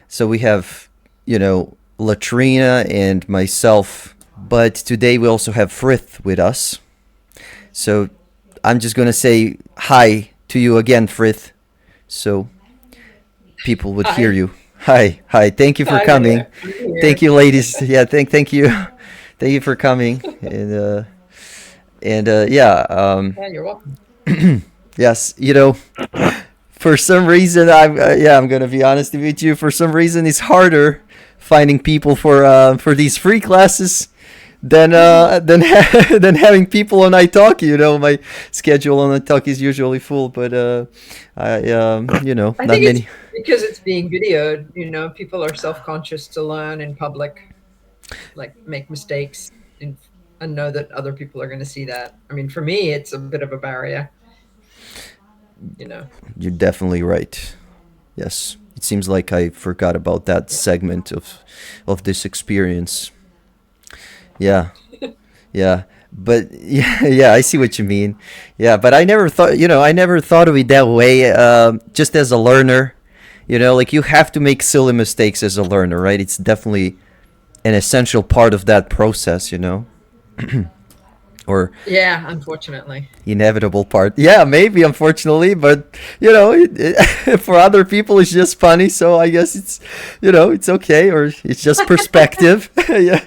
So we have, Latrina and myself, but today we also have Frith with us. So I'm just gonna say hi to you again, Frith, so people would hear Hi. you. Hi, hi. Thank you for Hi coming. there. I'm here. Thank you, ladies. Yeah, thank you, thank you for coming. And yeah, Yeah, you're welcome. yes, for some reason I'm gonna be honest with you. For some reason, it's harder finding people for these free classes than having people on iTalki. My schedule on iTalki is usually full, but I I not think it's many. because it's being videoed, people are self-conscious to learn in public, like make mistakes and, and know that other people are going to see that. I mean, for me, it's a bit of a barrier, you know. You're definitely right. Yes, it seems like I forgot about that Yeah. segment of this experience. Yeah, yeah, but yeah, yeah, I see what you mean. Yeah, but I never thought of it that way. Just as a learner, like you have to make silly mistakes as a learner, right? It's definitely an essential part of that process, or Yeah, unfortunately. inevitable part. Yeah, maybe unfortunately, but for other people it's just funny. So I guess it's okay, or it's just perspective. Yeah,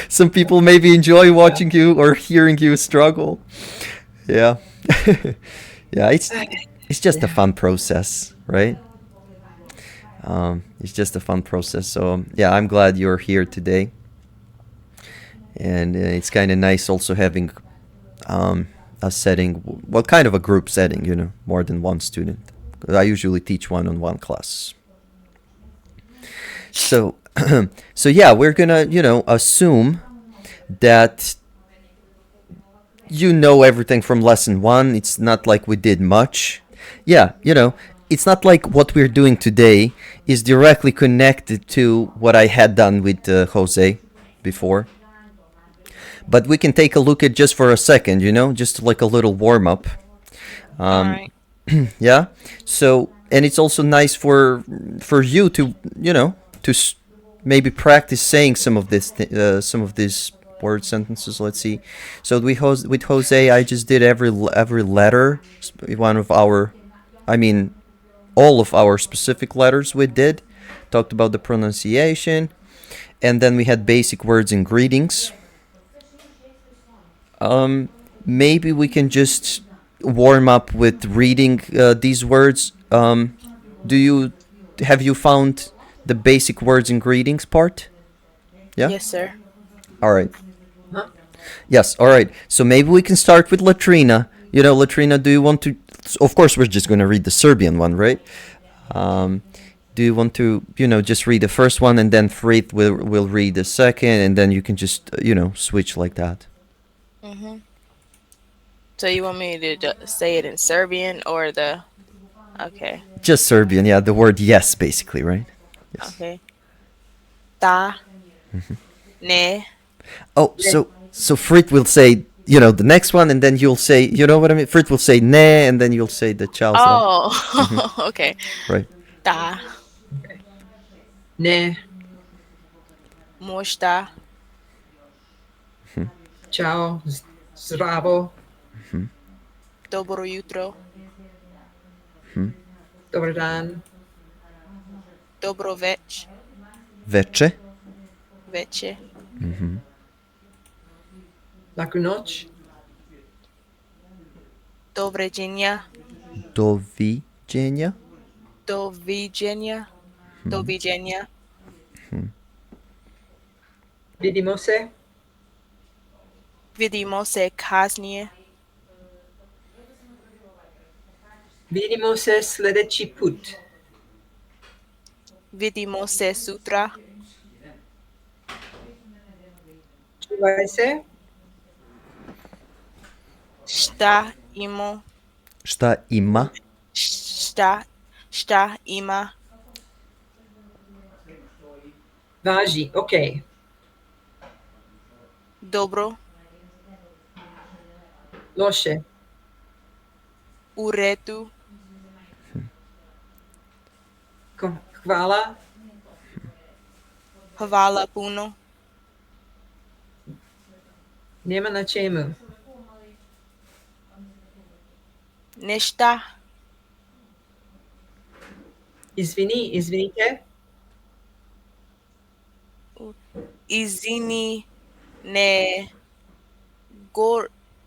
some people maybe enjoy Yeah. watching you or hearing you struggle. Yeah, yeah, it's just a Yeah. fun process, right? It's just a fun process. So yeah, I'm glad you're here today, and it's kind of nice also having um, a setting, well, kind of a group setting, more than one student. 'Cause I usually teach one-on-one class. So, so yeah, we're gonna, assume that you know everything from lesson one. It's not like we did much. Yeah, it's not like what we're doing today is directly connected to what I had done with Jose before. But we can take a look at just for a second, just like a little warm up. All Um, right. yeah. So, and it's also nice for you to to maybe practice saying some of these word sentences. Let's see. So with Jose, I just did every letter, one of our, I mean, all of our specific letters we did. Talked about the pronunciation, and then we had basic words and greetings. Um, Maybe we can just warm up with reading these words. Do you have you found the basic words and greetings part? Yeah. Yes, sir. All right. Huh? Yes. All right. So maybe we can start with Latrina. Latrina, do you want to? Of course, we're just going to read the Serbian one, right? Um, do you want to, just read the first one and then Frith will read the second, and then you can just, switch like that. Mm-hmm. So you want me to say it in Serbian or the? Okay. Just Serbian, yeah. The word yes, basically, right? Yes. Okay. Ta, ne. Oh, Yeah. so Frit will say, the next one, and then you'll say, you know what I mean? Frit will say ne, and then you'll say the ciao zdrav. Hmm. Oh, okay. Right. Ta, Okay. Ne. moshta, Hmm. Ciao. Zdravo. Hmm. dobro jutro, Hmm. Dobar dan. dobro Veče. veče, Hmm. Laku noć. doviđenja, Doviđenja. doviđenja, Hmm. doviđenja, Hmm. Vidimo se. vidimo se kasnije, Vidimo se sljedeći put. vidimo se sutra, Čuvaj se. šta imo, Šta ima? šta, šta ima, Važi. Ok. dobro, Loše. u redu, Hvala. Hvala puno. Nema na čemu. Ništa. Izvinite. Izini. Ne.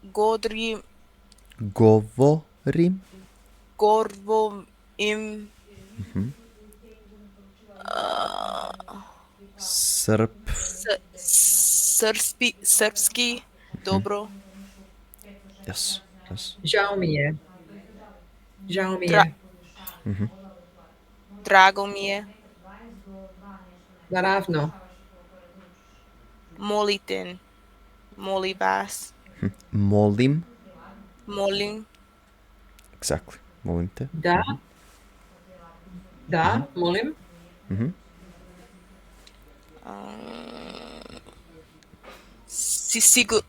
Godrim. Govorim. Govorim. Srpski. Dobro. Yes. Žao mi je. Tra- Drago mi je. Naravno. Molim vas. Molim. Molim. Exactly. Molim te. Da. Da, molim.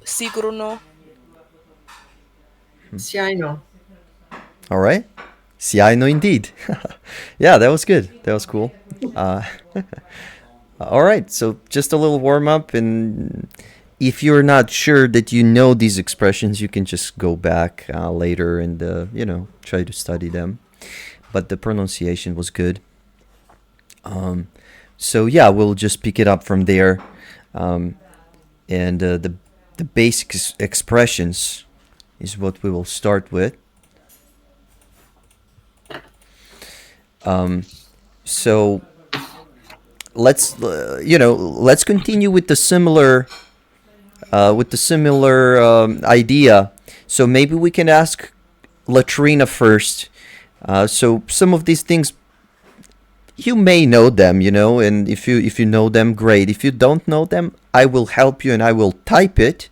Sigurno. Sjajno. All right. Sjajno indeed. Yeah, that was good. That was cool. All right. So just a little warm up, and if you're not sure that you know these expressions, you can just go back later and try to study them. But the pronunciation was good. So yeah, we'll just pick it up from there, and the basic expressions is what we will start with. So let's continue with the similar idea. So maybe we can ask Latrina first. So some of these things you may know them, and if you know them, great. If you don't know them, I will help you and I will type it,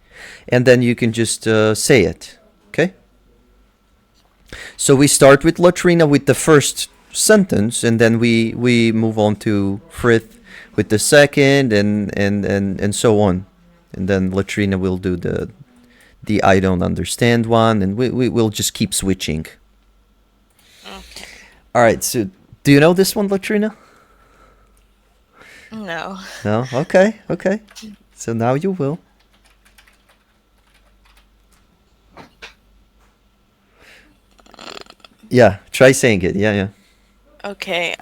and then you can just say it. Okay? So we start with Latrina with the first sentence, and then we move on to Frith with the second, and so on. And then Latrina will do the I don't understand one, and we will just keep switching. Okay. All right, so do you know this one, Latrina? No. No? Okay. So now you will. Yeah, try saying it. Yeah. Okay.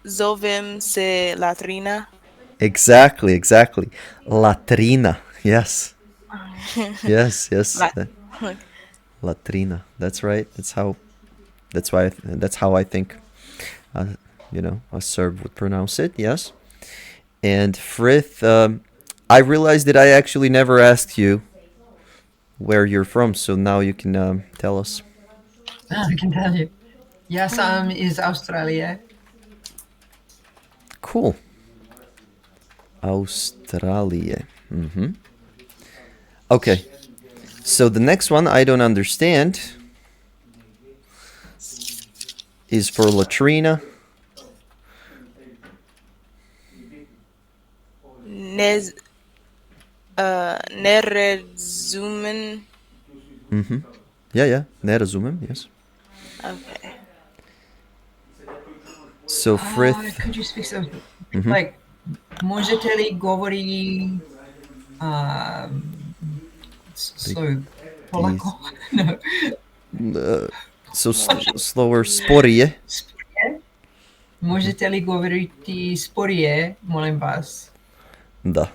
Zovem se Latrina. Exactly. Latrina. Yes. Yes. Latrina. That's right. That's how I think a Serb would pronounce it. Yes. And Frith, I realized that I actually never asked you where you're from, so now you can tell us. I can tell you. Ja sam iz Australije. Cool. Australije. Okay. So the next one I don't understand is for Latrina. Nerezumen. Yeah. Ne razumem, yes. Okay. So Frith. Could you speak so like možete li govori slow polako? No. So slower, sporije. Sporije? Možete li govoriti sporije, molim vas? Da.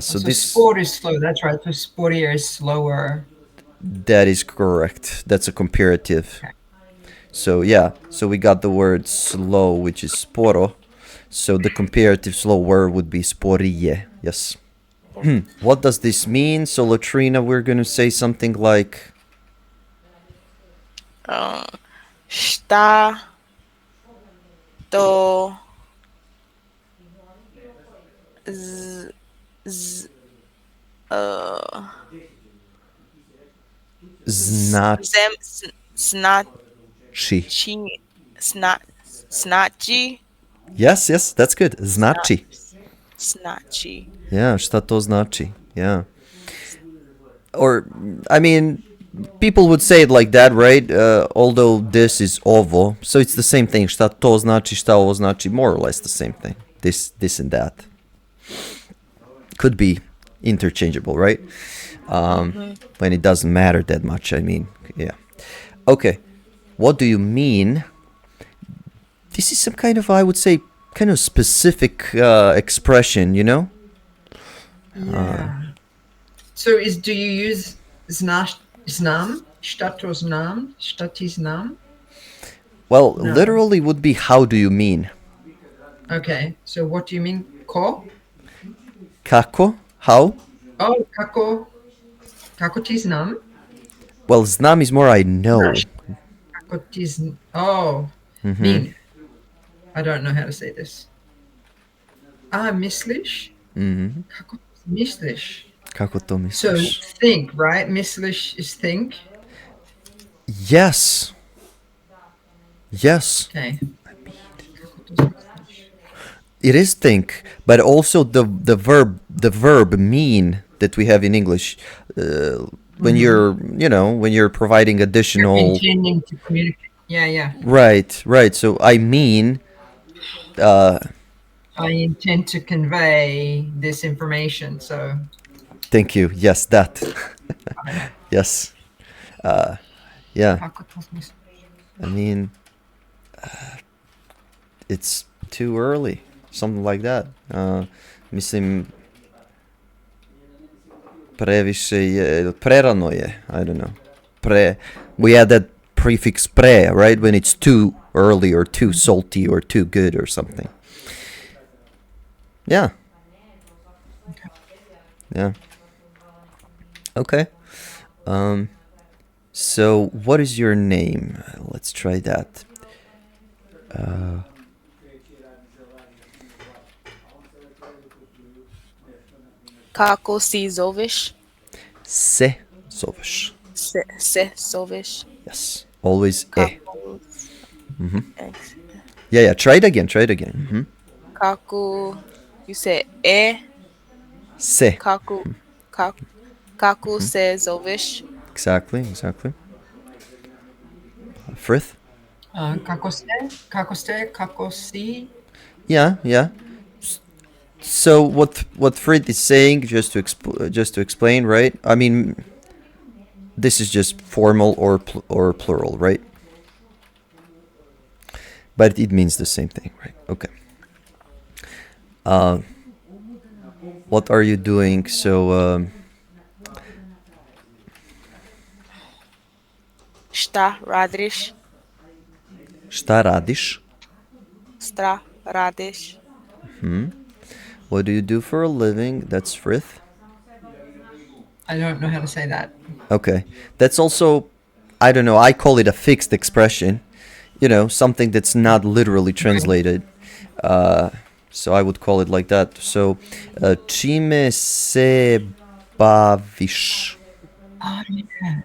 So this sport is slow, that's right. So sporije is slower. That is correct. That's a comparative. Okay. So yeah, so we got the word slow, which is sporo. So the comparative slow word would be sporije. Yes. What does this mean? So Latrina, we're going to say something like Šta to Znači. Yes, that's good. Znači. Znači. Yeah, šta to znači? Yeah. Or, I mean, people would say it like that, right? Although this is ovo, so it's the same thing. Šta to znači, šta ovo znači, more or less the same thing. This and that could be interchangeable, right? When it doesn't matter that much. I mean, yeah. Okay, what do you mean? This is some kind of, I would say, kind of specific expression, you know? Yeah. So do you use znam, status nam, statis nam? Well, No. literally would be how do you mean? Okay, so what do you mean? Ko? Kako? How? Oh, kako ti znam? Well, znam is more I know. Kako ti mean. I don't know how to say this. Misliš? Kako misliš? Kako to So misliš? think, right? Misliš is think. Yes. Yes. Okay. It is think, but also the verb mean that we have in English. When you're, when you're providing additional. Intending to communicate. Yeah. Right. So I mean. I intend to convey this information. So. Thank you. Yes, that. Yes. Yeah. Kako to misliš? I mean, it's too early. Something like that. Mislim, previše je, prerano je. I don't know. We had that prefix pre, right? When it's too early or too salty or too good or something. Yeah. Yeah. Okay. So what is your name? Let's try that. Kako si zoveš? Se zoveš. Se zoveš. Yes. Always e. Kako... Yeah. Try it again. Kako... You say e. Se. Kako se zoveš? Exactly. Frith? Kako ste, kako si. Yeah. So what Frith is saying, just to explain, right? I mean, this is just formal or plural, right? But it means the same thing, right? Okay. What are you doing? So Šta radiš? šta radiš? Šta radiš? What do you do for a living? That's Frith. I don't know how to say that. Okay. That's also, I don't know, I call it a fixed expression. Something that's not literally translated. So I would call it like that. So, čime se baviš? Oh, yeah.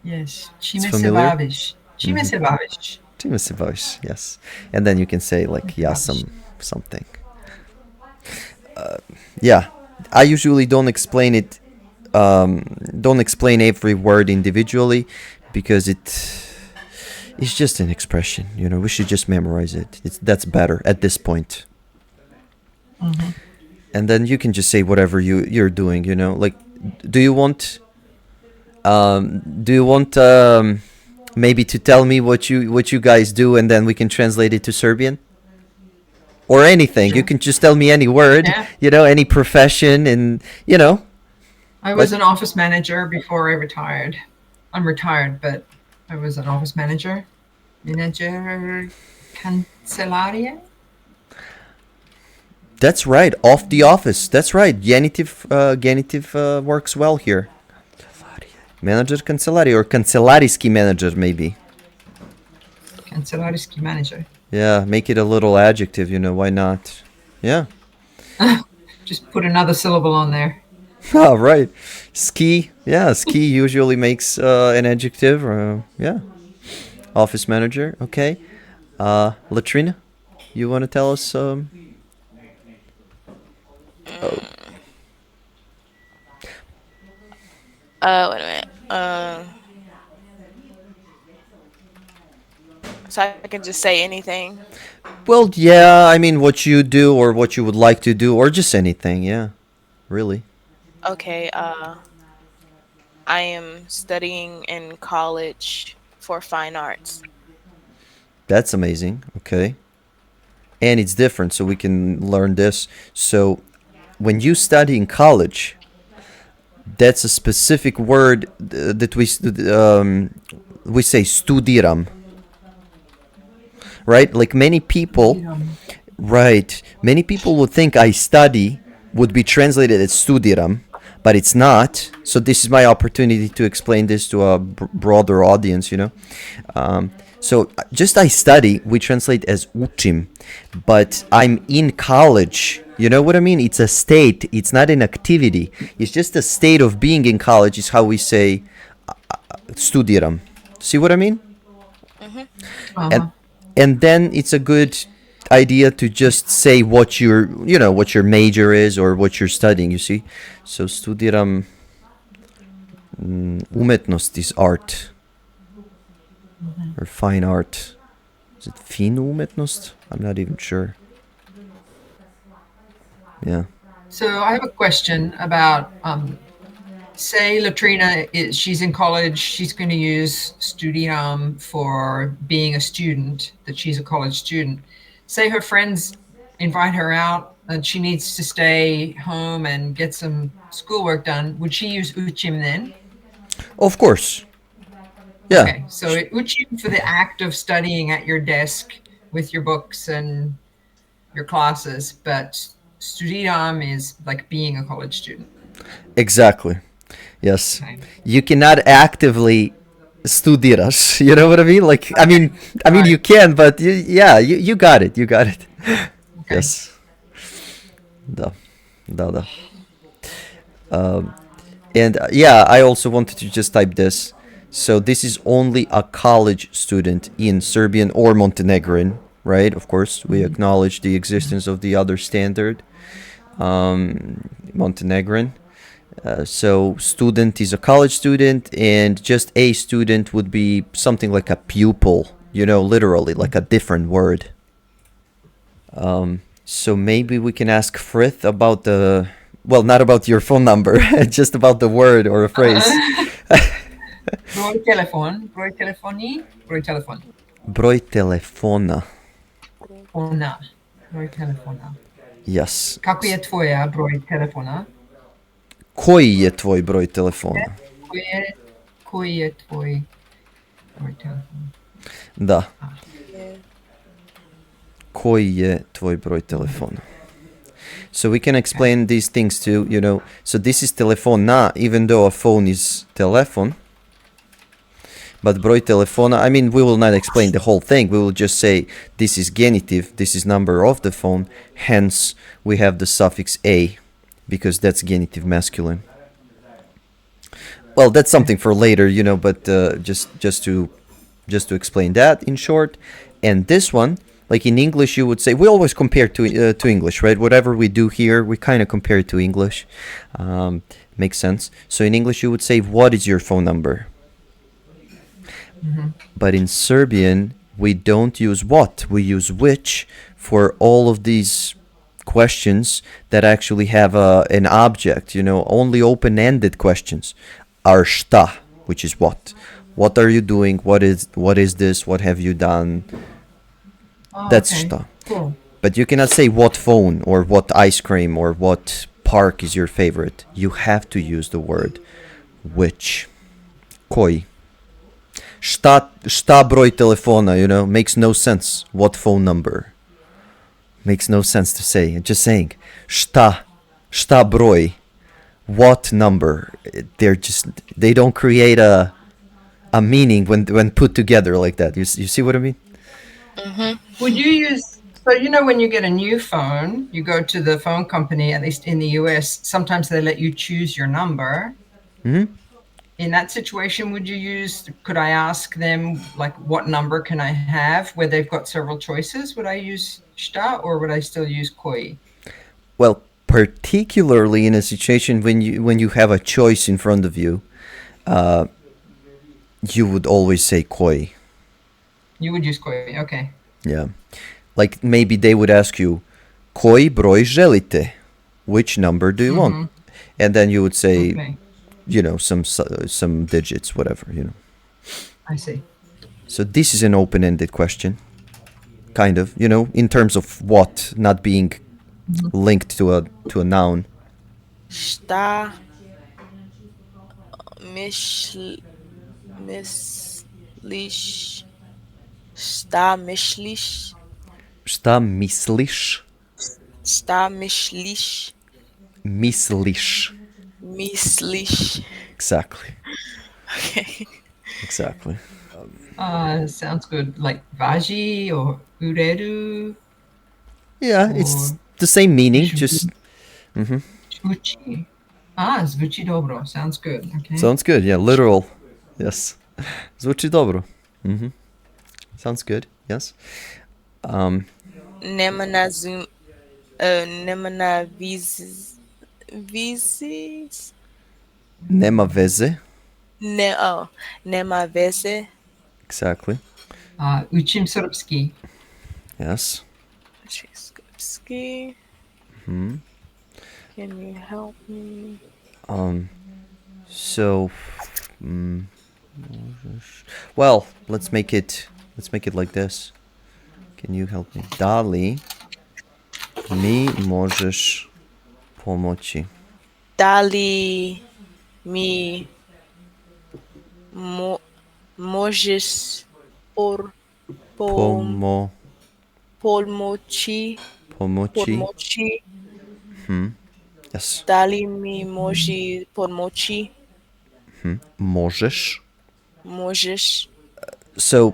Yes. Čime It's se familiar? baviš? Čime se baviš? Čime se baviš? Yes. And then you can say like, yeah, something. Yeah. I usually don't explain it, don't explain every word individually because it's just an expression, we should just memorize it. That's better at this point. And then you can just say whatever you're doing, like, do you want maybe to tell me what you guys do and then we can translate it to Serbian? Or anything. Sure. You can just tell me any word, any profession, and I was an office manager before I retired. I'm retired, but I was an office manager. Manager cancelaria? That's right. Off the office. That's right. Genitive works well here. Manager kancelaria or kancelarijski manager maybe. Kancelarijski manager. Yeah, make it a little adjective, why not? Yeah. Just put another syllable on there. Oh, right. Ski. Yeah, ski usually makes an adjective. Yeah. Office manager. Okay. Latrina, you want to tell us? Wait a minute. So I can just say anything. Well, yeah, I mean what you do or what you would like to do or just anything, yeah. Really. Okay, I am studying in college for fine arts. That's amazing. Okay. And it's different so we can learn this. So when you study in college, that's a specific word that we say studiram, right? Like many people, right? Many people would think I study would be translated as studiram, but it's not. So this is my opportunity to explain this to a broader audience, you know. So just I study, we translate as učim, but I'm in college. You know what I mean? It's a state. It's not an activity. It's just a state of being in college. Is how we say studiram. See what I mean? Uh-huh. And then it's a good idea to just say what what your major is or what you're studying. You see, so studiram umetnost is art or fine art. Is it fin umetnost? I'm not even sure. Yeah. So I have a question about, say Latrina she's in college, she's going to use Studium for being a student, that she's a college student. Say her friends invite her out and she needs to stay home and get some schoolwork done. Would she use Uchim then? Of course. Yeah. Okay, so Uchim for the act of studying at your desk with your books and your classes, but Studium is like being a college student. Exactly. Yes. Okay. You cannot actively studiras. You know what I mean? Like, I mean, you Right. can, but you got it. You got it. Okay. Yes. Da. Da, da. And yeah, I also wanted to just type this. So this is only a college student in Serbian or Montenegrin, right? Of course, we acknowledge the existence of the other standard, Montenegrin. So student is a college student, and just a student would be something like a pupil, literally like a different word. So maybe we can ask Frith about not about your phone number, just about the word or a phrase. Broj telefon, broj telefoni, broj telefon. Broj telefona. Ona, broj telefona. Yes. Kako je tvoja broj telefona? Koji je tvoj broj telefona? Koji je tvoj broj telefona? Da. Yeah. Koji je tvoj broj telefona? So we can explain these things too, So this is telefona, even though a phone is telefon. But broj telefona, I mean, we will not explain the whole thing. We will just say this is genitive, this is number of the phone. Hence, we have the suffix a, because that's genitive masculine. Well, that's something for later, But just to explain that in short. And this one, like in English, you would say we always compare to English, right? Whatever we do here, we kind of compare it to English. Makes sense. So in English, you would say, "What is your phone number?" But in Serbian, we don't use what, we use which for all of these questions that actually have an object, only open-ended questions are šta, which is what. What are you doing? What is this? What have you done? That's okay. šta. Cool. But you cannot say what phone or what ice cream or what park is your favorite. You have to use the word which. Koji. Šta broj telefona, makes no sense. What phone number? Makes no sense to say. Just saying. Šta broj. What number? They don't create a meaning when put together like that. You see what I mean? Would you use, so when you get a new phone, you go to the phone company, at least in the US, sometimes they let you choose your number. In that situation, could I ask them, like, what number can I have, where they've got several choices? Would I use šta or would I still use koji? Well, particularly in a situation when you have a choice in front of you, you would always say koji. You would use koji. Okay. Yeah. Like maybe they would ask you, koji broj želite? Which number do you want? And then you would say, Okay. some digits, whatever, I see. So this is an open-ended question, kind of, in terms of what, not being linked to a noun. Šta misliš? Šta misliš? Šta misliš? Šta misliš? Misliš. Misliš. Exactly. Okay. Exactly. Sounds good. Like vaji or ureru. Yeah, it's the same meaning, just... Zvuči. Zvuči dobro. Sounds good. Okay. Sounds good, yeah, literal. Yes. Zvuči dobro. Sounds good, yes. Nema na vizes. Nema veze. Nema veze. Exactly. Učim srpski. Yes. Srpski. Can you help me? So, well, let's make it like this. Can you help me? Da li mi možeš pomoći? Da li mi možeš pomoći? Yes. Da li mi može pomoći? Možeš. Možeš. So,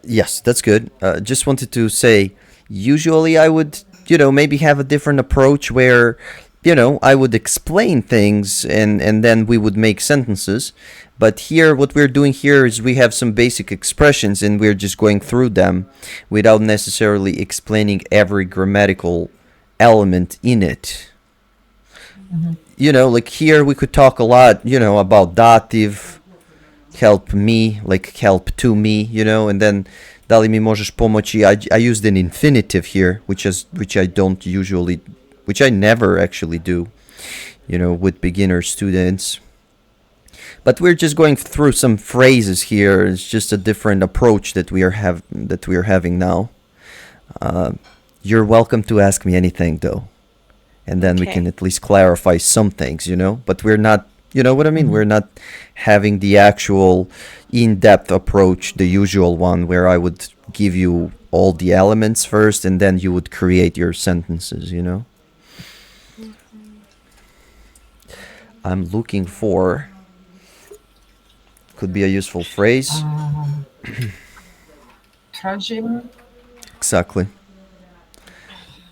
yes, that's good. Just wanted to say, usually I would, maybe have a different approach where, I would explain things and then we would make sentences. But here, what we're doing here is we have some basic expressions and we're just going through them without necessarily explaining every grammatical element in it. Like here we could talk a lot, about dative, help me, like help to me, and then da li mi možeš pomoći, I used an infinitive here, which I never actually do, with beginner students. But we're just going through some phrases here. It's just a different approach that we are having now. You're welcome to ask me anything though. And then we can at least clarify some things, but we're not, you know what I mean? We're not having the actual in-depth approach, the usual one where I would give you all the elements first and then you would create your sentences, I'm looking for, could be a useful phrase. Tražim. Exactly.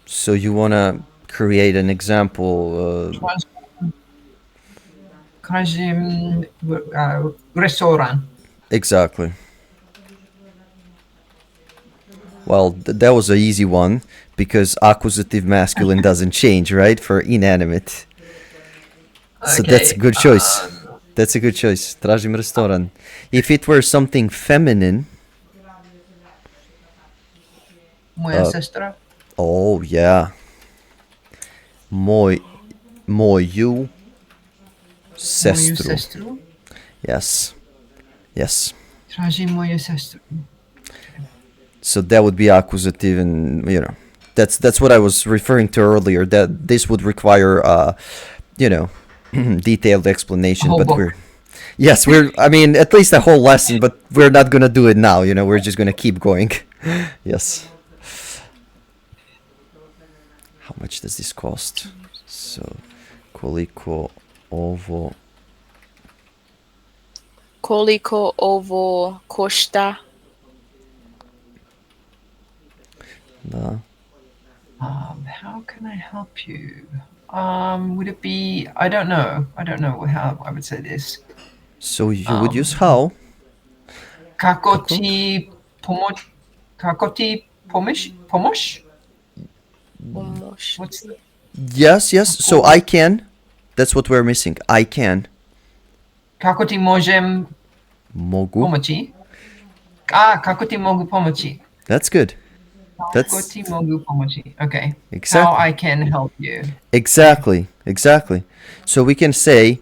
So you want to create an example. Tražim restoran. Exactly. Well, that was an easy one because accusative masculine doesn't change, right? For inanimate. So that's a good choice. That's a good choice. Tražim restoran. If it were something feminine. Moja sestra. Oh, yeah. Moju sestru. Moju sestru. Yes. Yes. Tražim moju sestru. So that would be accusative, and that's what I was referring to earlier. That this would require, detailed explanation. But book. I mean, at least a whole lesson. But we're not gonna do it now. We're just gonna keep going. Yes. How much does this cost? So, koliko ovo košta? Da. How can I help you? Would it be? I don't know how I would say this. So you would use how? Kako ti pomoš? What's the? Yes. So I can. That's what we're missing. I can. Kako ti možem Mogu. pomoći? Kako ti mogu pomoći? That's good. Kako That's ti mogu pomoći? Okay. How exactly. I can help you. Exactly. So we can say,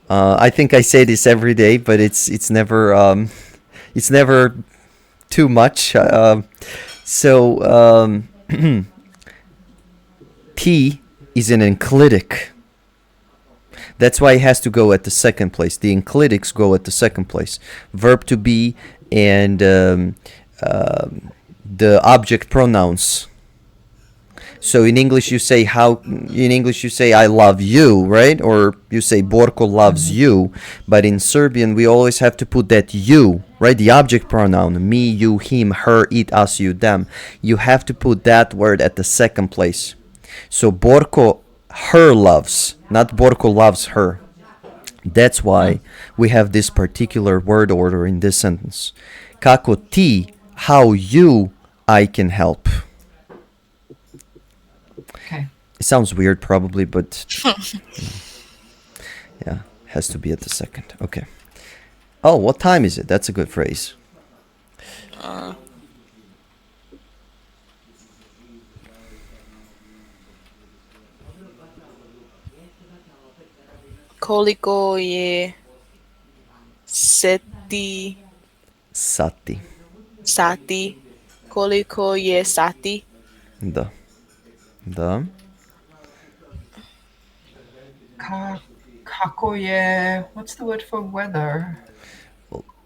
I think I say this every day, but it's never it's never too much. So T is an enclitic. That's why it has to go at the second place. The enclitics go at the second place. Verb to be and the object pronouns. So in English you say I love you, right? Or you say Borko loves you. But in Serbian we always have to put that you, right? The object pronoun, me, you, him, her, it, us, you, them. You have to put that word at the second place. So Borko her loves, not Borko loves her. That's why we have this particular word order in this sentence. Kako ti, how you, I can help. Okay. It sounds weird probably, but yeah, has to be at the second. Okay. Oh, what time is it? That's a good phrase. Koliko je seti Sati. sati? Koliko je sati? Da. Da. Kako je, what's the word for weather?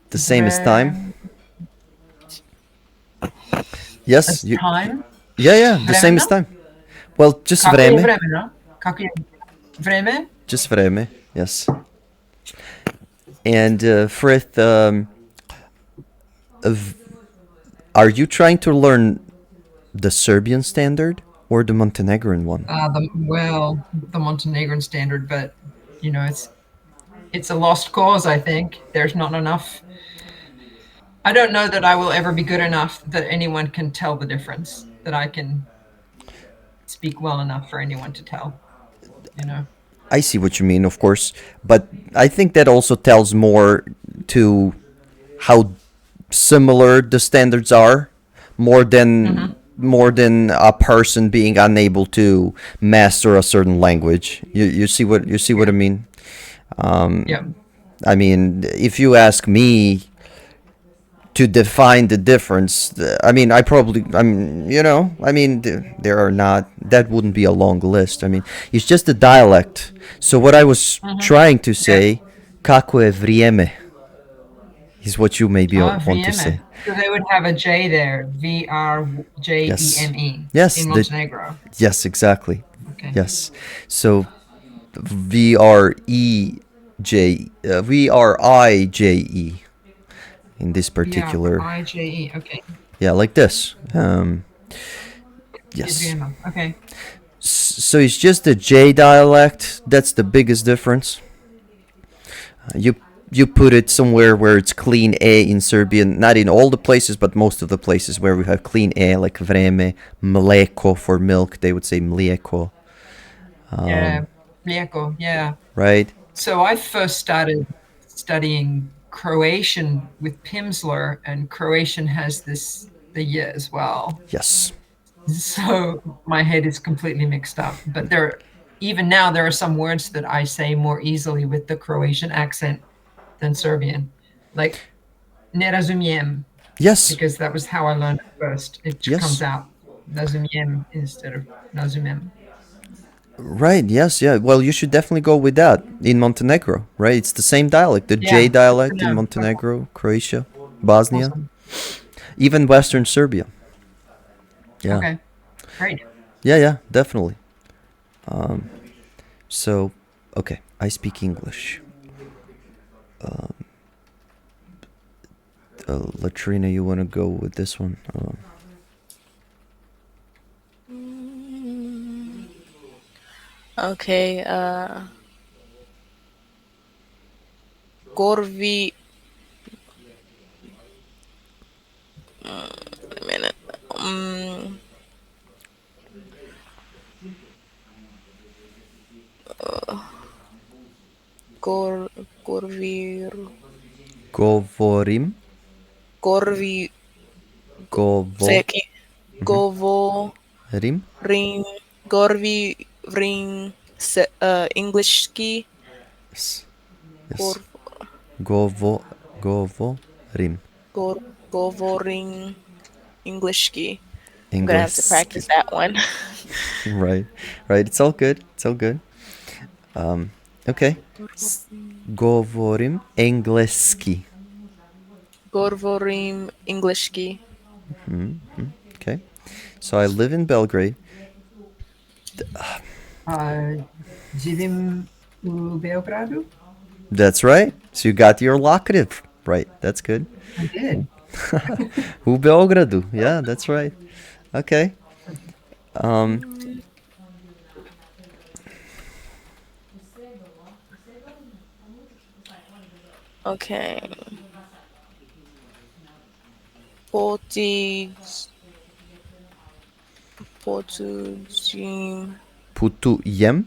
The same as time. Yes. As time? Yeah, the same as Vremena? time. Well, just Kako je vreme. vremena? Kako je vreme? Just vreme, yes. And Frith, are you trying to learn the Serbian standard or the Montenegrin one? The Montenegrin standard, but you know, it's a lost cause. I think there's not enough. I don't know that I will ever be good enough that anyone can tell the difference. That I can speak well enough for anyone to tell. You know. I see what you mean, of course, but I think that also tells more to how similar the standards are, more than a person being unable to master a certain language. You see what I mean? Yeah. I mean, if you ask me to define the difference, I mean, there are not, that wouldn't be a long list. I mean, it's just a dialect. So what I was trying to say, kako je vrijeme, is what you maybe want to say. So they would have a J there, VRJEME. Yes, in Montenegro. Yes, exactly. Okay. Yes. So VRIJE in this particular. VRIJE. Okay. Yeah, like this. Yes. Vrijeme. Okay. So it's just the J dialect. That's the biggest difference. You put it somewhere where it's clean A in Serbian. Not in all the places, but most of the places where we have clean A, like vreme, mleko for milk. They would say mlijeko. Yeah. Mlijeko. Yeah. Right? So I first started studying Croatian with Pimsleur, and Croatian has the y as well. Yes. So my head is completely mixed up. But even now, there are some words that I say more easily with the Croatian accent than Serbian, like ne razumiem. Yes. Because that was how I learned it first. It comes out razumiem instead of razumem. Right, yes, yeah. Well, you should definitely go with that in Montenegro, right? It's the same dialect, the J dialect in Montenegro, Croatia, Bosnia, even Western Serbia. Yeah. Okay, great. Yeah, definitely. So, okay, I speak English. Latrina, you want to go with this one? Okay, Gorvi. A minute. Gorvir. Govorim. Gorvi. Say Govo it. Govo rim. ring. Gorvi ring. Englishki. Yes. Gor Yes. Govo rim. gor Govo ring. Englishki. I'm gonna have to English. practice that one. Right. Right. It's all good. It's all good. Okay. Govorim engleski. Gorvorim Englishki. Okay. So I live in Belgrade. Živim u Beogradu. That's right. So you got your locative right. That's good. I did. U Beogradu. Yeah, that's right. Okay. Um, Okay. Porti. Portugim. putu yem.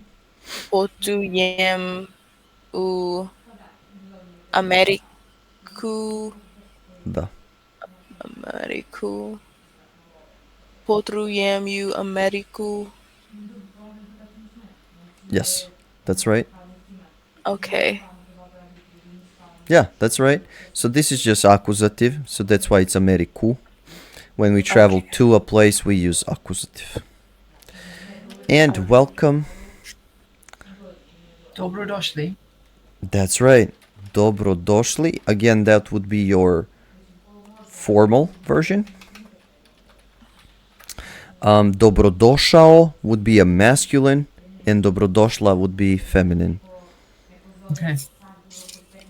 Portugem u Ameriku. Da. Ameriku. Portugem u Ameriku. Yes, that's right. Okay. Yeah, that's right. So this is just accusative. So that's why it's Ameriku. When we travel Okay. to a place, we use accusative. And welcome. Dobrodošli. That's right. Dobrodošli. Again, that would be your formal version. Dobrodošao would be a masculine, and dobrodošla would be feminine. Okay.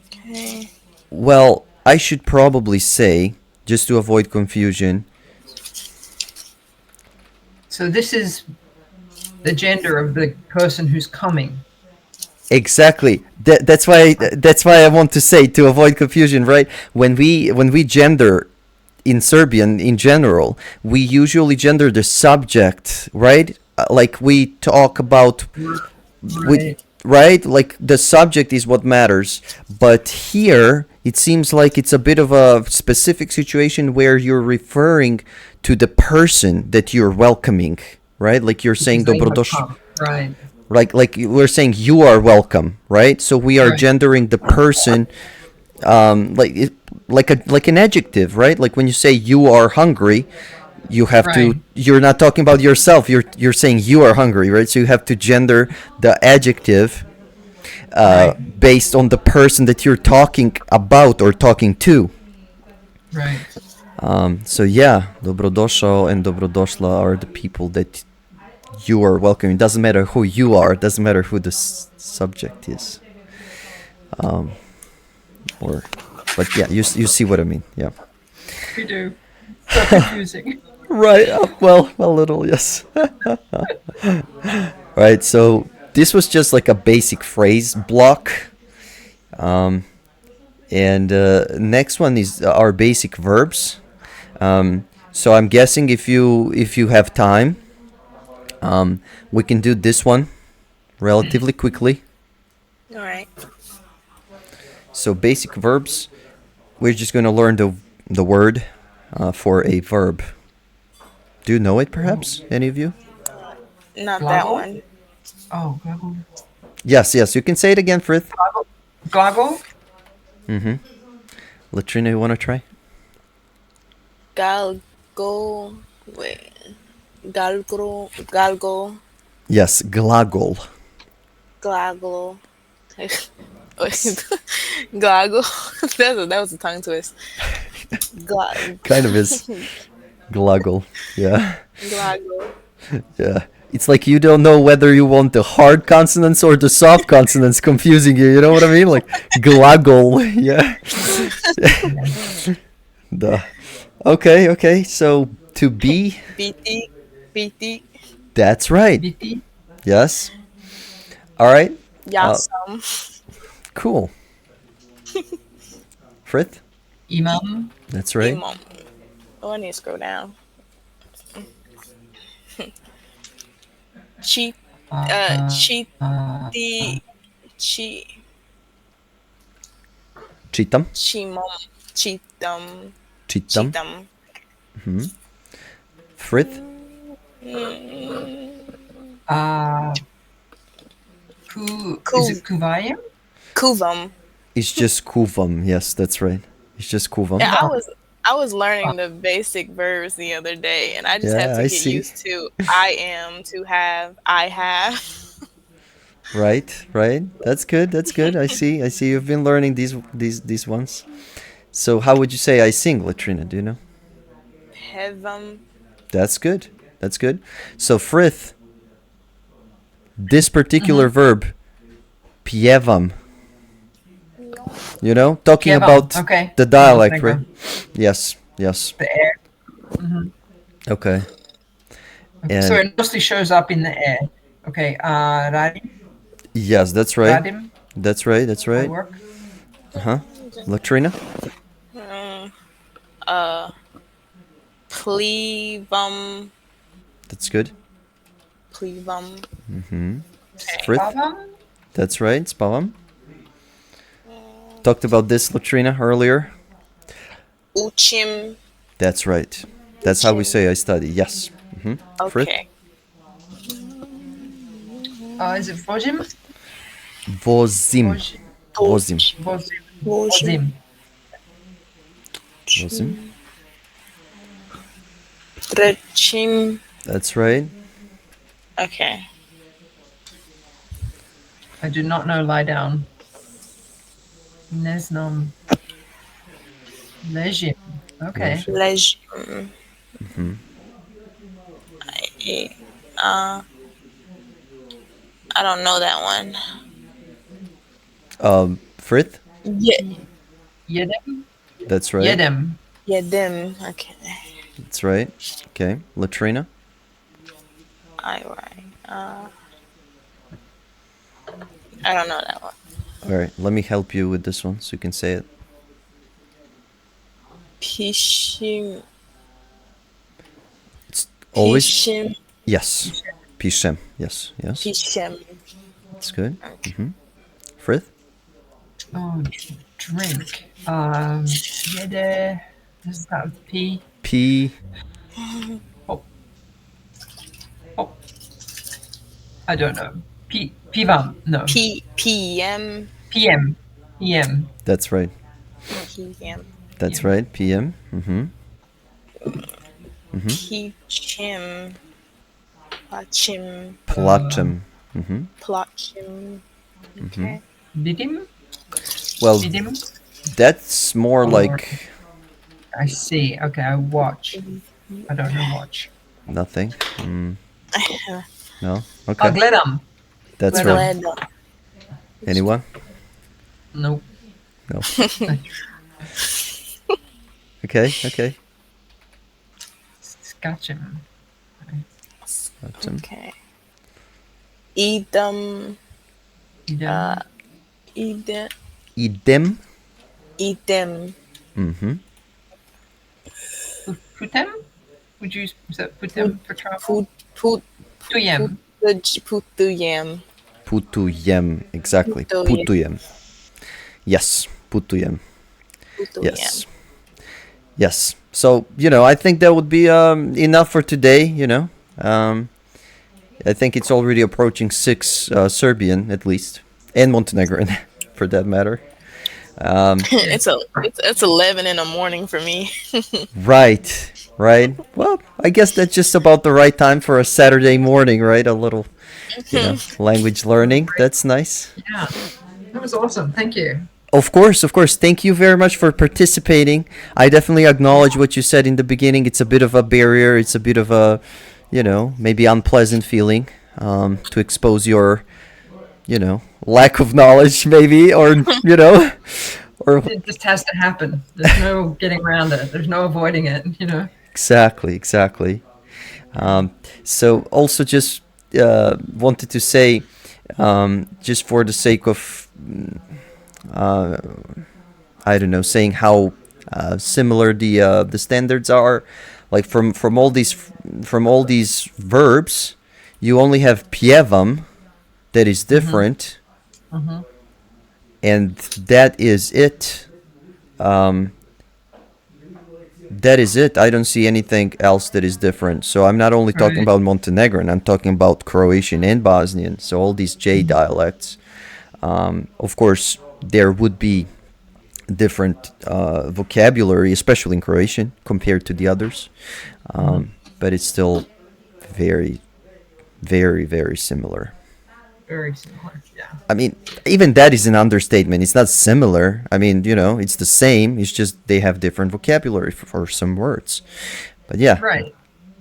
Okay. Well, I should probably say, just to avoid confusion, So this is the gender of the person who's coming. exactly. That's why I want to say, to avoid confusion, right? When we gender in Serbian in general, we usually gender the subject, right? Like we talk about, Right. right? Like the subject is what matters. But here, it seems like it's a bit of a specific situation where you're referring to the person that you're welcoming, right? Like you're saying They have dobrodošli. come. Right. Like we're saying you are welcome, right? So we are Right. gendering the person, like an adjective, right? Like when you say you are hungry, you have Right. to, you're not talking about yourself, you're saying you are hungry, right? So you have to gender the adjective Right. based on the person that you're talking about or talking to. Right. So yeah, dobrodošao and dobrodošla are the people that you are welcoming. It doesn't matter who you are. It doesn't matter who the subject is. But yeah, you see what I mean. Yeah. We do. So confusing. Right. Well, a little, yes. Right. So this was just like a basic phrase block. And next one is our basic verbs. So I'm guessing if you have time, we can do this one relatively quickly. All right. So basic verbs, we're just going to learn the word for a verb. Do you know it, perhaps, any of you? Not that Glagol? one. Oh, glagol. Yes, you can say it again, Frith. Glagol? Latrina, you want to try? Galgo. Wait. Galgo. Yes, glagol. Glaglo. Glaggle. That was a tongue twist. Kind of is. Glagol. Yeah. Glaggle. Yeah. It's like you don't know whether you want the hard consonants or the soft consonants, confusing you. You know what I mean? Like glagol. Yeah. Duh. Okay. So to be. BT. That's right. Biti? Yes. All right. Yasam. Cool. Frith. Imam? That's right. Imam. Oh, I need to scroll down. Cheat. Cheat. Chitam. Chimom. Cheatum. Čitam. Čitam. Frith. Is it kuvayim? Kuvam. It's just kuvam. Yes, that's right. It's just kuvam. Yeah, I was learning the basic verbs the other day, and I just had Yeah, to I get see. used to I am, to have, I have. Right, right. That's good. That's good. I see. I see. You've been learning these ones. So how would you say I sing, Latrina? Do you know? Pevam. That's good. That's good. So Frith, this particular verb, pievam. You know, talking Pievam, about okay. the dialect, Montenegro. right? Yes. Yes. The air. Okay. And So it mostly shows up in the air. Okay. Radim. yes, that's right. Radim. That's right. That's I right. work. Latrina. Plevam. That's good. Plevam. Frith. Pavam? That's right. Spavam. Talked about this, Latrina, earlier. Uchim. That's right. That's how we say I study. Yes. Frith. Okay. Is it Vojim? Vozim. Vozim. Vozim. Vojim. Vozim. Trečim. That's right. Okay. I do not know lie down. Neznom. Lejim. Okay. Lejim. I don't know that one. Frith. Yedem? That's right. Yedem. Yedim. Okay. That's right. Okay. Latrina. I don't know that one. All right. Let me help you with this one so you can say it. Pishim. It's always Pishim. yes. Pishem. Yes. Yes. Pishem. That's good. Frith. Oh, drink. Yede. Does that with P? P. Oh. I don't know. Pivam. No. PM. PM. PM. That's right. PM. That's right. PM. Pichim. Plachim. Plachem. Plachim. Okay. Bidim? Well, Bidim? that's more like I see. Okay, I watch. I don't know watch. nothing. No. Okay. Gledam. That's Gledam. right. Gleda. Anyone? Nope. No. Okay. Okay. Skachim. Plachem. Okay. Edom. Idem. Edem. Idem. Edem. Putem? Would you is that putem for travel? Tuyem. Putuyem. Putuyem. Exactly. Putuyem. Putuyem. Yes. Putuyem. Yes. Yes. So, I think that would be enough for today, I think it's already approaching 6 Serbian, at least. And Montenegrin, for that matter. It's 11 in the morning for me. Right. Well, I guess that's just about the right time for a Saturday morning, right? A little, language learning. That's nice. Yeah. That was awesome. Thank you. Of course. Thank you very much for participating. I definitely acknowledge what you said in the beginning. It's a bit of a barrier. It's a bit of a, maybe unpleasant feeling to expose your, lack of knowledge, maybe, or, or It just has to happen. There's no getting around it. There's no avoiding it, Exactly. So also just wanted to say, just for the sake of, I don't know, saying how similar the standards are, like from all these verbs, you only have pievam that is different, and that is it. that is it. I don't see anything else that is different. So I'm not only talking Right. about Montenegrin, I'm talking about Croatian and Bosnian. So all these J dialects. Of course, there would be different vocabulary, especially in Croatian, compared to the others. But it's still very, very, very similar. Very similar. Yeah. I mean, even that is an understatement. It's not similar. I mean, it's the same. It's just they have different vocabulary for some words. But yeah, Right.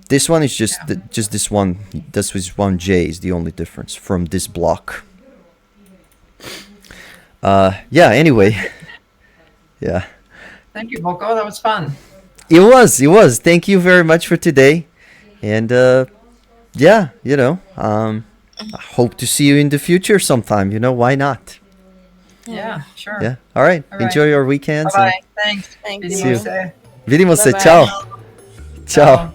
this one is just Yeah. just this one. This was one J is the only difference from this block. Yeah. Anyway, yeah. Thank you, Volko. That was fun. It was. It was. Thank you very much for today, and yeah, I hope to see you in the future sometime. Why not? Yeah, sure. Yeah. All right. All right. Enjoy your weekends. Bye-bye. Thanks. Thank Vidimo you. se. Vidimo se. Bye-bye. Ciao. Ciao.